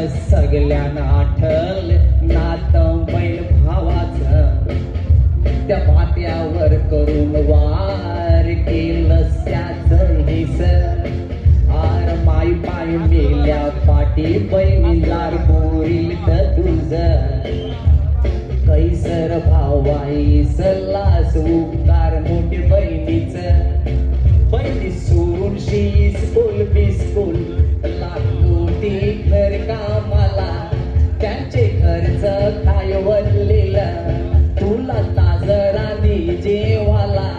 सगळ्यांना आठल नातं बहीण भावाचं त्या पात्यावर करून वार केलं त्याचं हिस आर माई पाय मेल्या पाठी बहिणीला बोरील तर तुझं कैसर भावाई सल्लास उपकार मोठी बहिणीच बहिणी सोडून शीस बोल बिस्कूल लागतो ती घर कामाला त्यांचे खर्च काय वरलेलं तुला ताजरानी जेवाला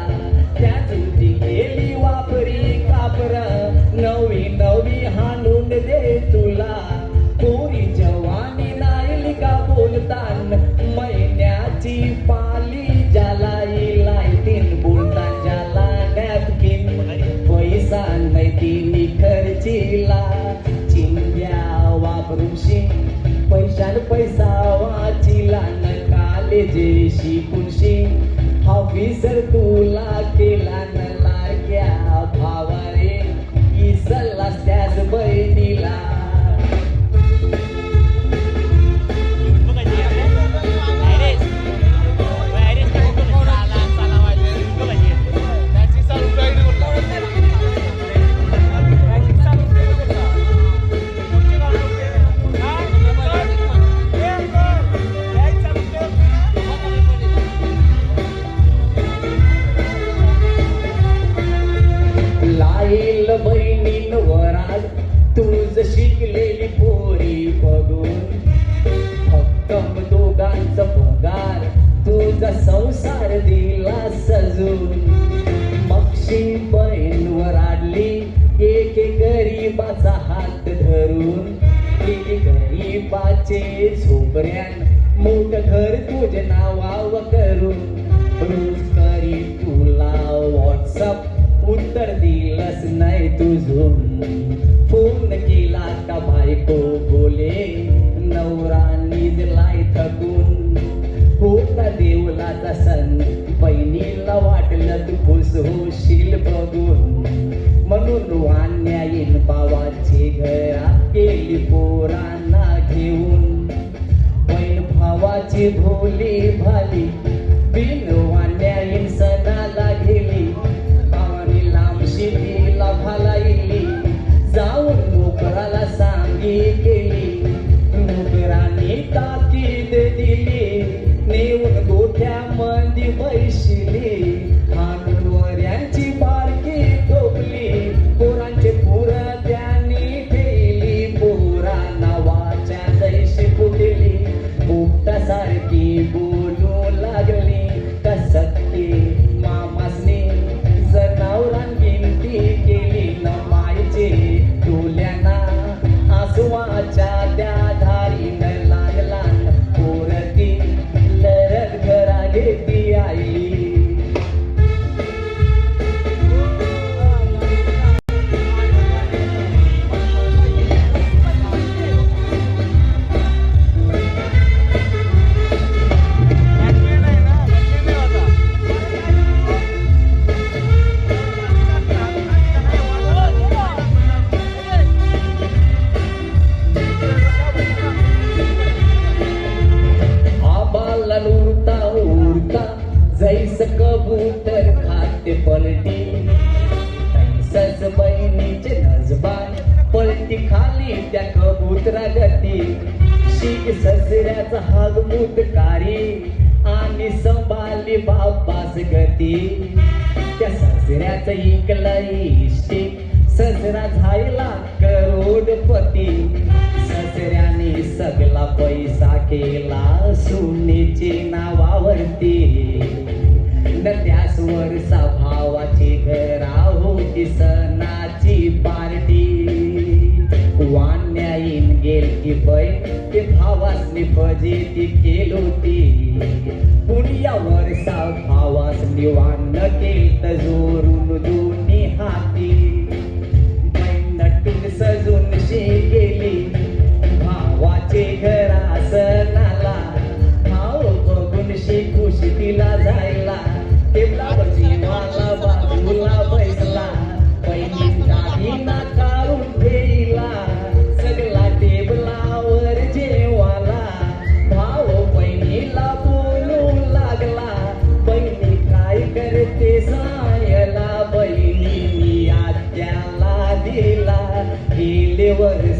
त्या चुती गेली वापरी कापर नवी नवी हाणून दे तुला पोरी जवानी नाहीली का बोलतान महिन्याची पाली ज्याला इलाय तीन बोलतान ज्याला नॅपकिन पैसा नाही तिनी खर्चीला चिंध्या वापरूशी पैशान पैसा वाचिला न कालेजे शिकूनशी ऑफिसर तुला केला न लाडक्या भावारे इसला त्याच बहिणीला बहिणीन वरात तुझ शिकलेली पोरी बघून भक्कम दोघांचा पगार तुझा संसार दिला सजून मक्षी बहीण वराडली एक गरीबाचा हात धरून गेली गरीबाचे झोपऱ्यान मोठ घर तुझे नावाव करून रोज करी तुला व्हॉट्सअप उत्तर दिलंच नाही तुझून फोन केला का बायको बोले नवरा निजलाय थकून होता देवलाचा सण बहिणीला वाटलं तू खुश होशील बघून म्हणून वान्या येईन भावाची घरा केली पोरांना घेऊन बहीण भावाची भोली भाली बिन वान्या येईन सणाला गेली शेतीला भलाईली जाऊन नोकराला सांगी केली नोकराने ताकीद दिली नेऊन गोठ्यामध्ये बैशिली हातवऱ्यांची बारकी टोपली पोरांचे पुर त्यांनी ठेली पोरा नावाच्या जैशी फुटली पोपटासारखी बोलू लागली कसक्की मामासनी जनावरांनी केली न मायचे डोल्याना आसवाच्या त्या धारीन लागला पोरती लरत घरा घेती आई जैस कबूतर खाते पलटी तैसच बहिणीचे नजबान पलटी खाली त्या कबूतरा गती शीख ससऱ्याचा हागमुतकारी आणि संभाली बापास गती त्या ससऱ्याचं इकलं इष्टिक ससरा झायला करोडपती ससऱ्याने सगळा पैसा केला सुनेचे नावावरती न त्यास वरसा भावाची घरा होती सणाची पार्टी वान्याईन गेल की बहीण ते भावासनी फजिती केलोती पुण्या वरसा भावासनी वान्न केल जोरून दोन्ही हाती बहीण नटून सजून शे गेली भावाचे घरा सणाला भाव बघून शे खुशी तिला जायला टेबलावर जीवाला बाजूला बैसला बहिणी दागिना काढून ठेवला सगळा टेबलावर वर